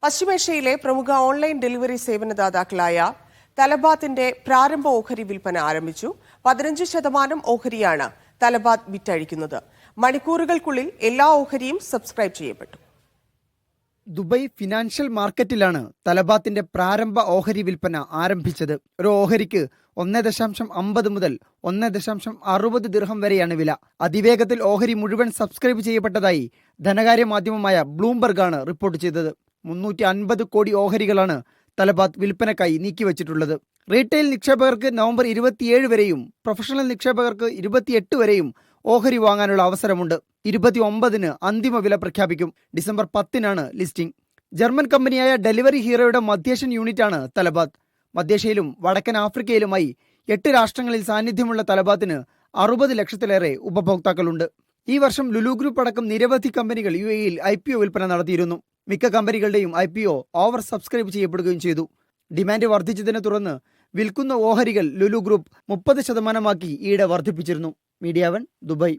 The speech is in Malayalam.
പശ്ചിമേഷ്യയിലെ പ്രമുഖ ഓൺലൈൻ ഡെലിവറി സേവനദാതാക്കളായ തലബാത്തിന്റെ പ്രാരംഭ ഓഹരി വിൽപ്പന ആരംഭിച്ചു. 15% ഓഹരിയാണ് തലബാത്ത് വിറ്റഴിക്കുന്നത്. മണിക്കൂറുകൾക്കുള്ളിൽ എല്ലാ ഓഹരിയും സബ്സ്ക്രൈബ് ചെയ്യപ്പെട്ടു. ദുബായ് ഫിനാൻഷ്യൽ മാർക്കറ്റിലാണ് തലബാത്തിന്റെ പ്രാരംഭ ഓഹരി വിൽപ്പന ആരംഭിച്ചത്. ഒരു ഓഹരിക്ക് 1.50 മുതൽ 1.60 ദിർഹം വരെയാണ് വില. അതിവേഗത്തിൽ ഓഹരി മുഴുവൻ സബ്സ്ക്രൈബ് ചെയ്യപ്പെട്ടതായി ധനകാര്യ മാധ്യമമായ ബ്ലൂംബർഗാണ് റിപ്പോർട്ട് ചെയ്തത്. 350 കോടി ഓഹരികളാണ് തലബാത്ത് വിൽപ്പനക്കായി നീക്കിവച്ചിട്ടുള്ളത്. റീറ്റെയിൽ നിക്ഷേപകർക്ക് നവംബർ 27 വരെയും പ്രൊഫഷണൽ നിക്ഷേപകർക്ക് 28 വരെയും ഓഹരി വാങ്ങാനുള്ള അവസരമുണ്ട്. 29-ന് അന്തിമ വില പ്രഖ്യാപിക്കും. ഡിസംബർ 10-നാണ് ലിസ്റ്റിംഗ്. ജർമ്മൻ കമ്പനിയായ ഡെലിവറി ഹീറോയുടെ മധ്യേഷ്യൻ യൂണിറ്റാണ് തലബാത്ത്. മധ്യേഷ്യയിലും വടക്കൻ ആഫ്രിക്കയിലുമായി 8 രാഷ്ട്രങ്ങളിൽ സാന്നിധ്യമുള്ള തലബാത്തിന് 60 ലക്ഷത്തിലേറെ ഉപഭോക്താക്കളുണ്ട്. ഈ വർഷം ലുലു ഗ്രൂപ്പ് അടക്കം നിരവധി കമ്പനികൾ UAE-യിൽ IPO വിൽപ്പന നടത്തിയിരുന്നു. മിക്ക കമ്പനികളുടെയും IPO ഓവർ സബ്സ്ക്രൈബ് ചെയ്യപ്പെടുകയും ചെയ്തു. ഡിമാൻഡ് വർദ്ധിച്ചതിനെ തുടർന്ന് വിൽക്കുന്ന ഓഹരികൾ ലുലു ഗ്രൂപ്പ് 30% ഈയിടെ വർദ്ധിപ്പിച്ചിരുന്നു. Media 1 Dubai.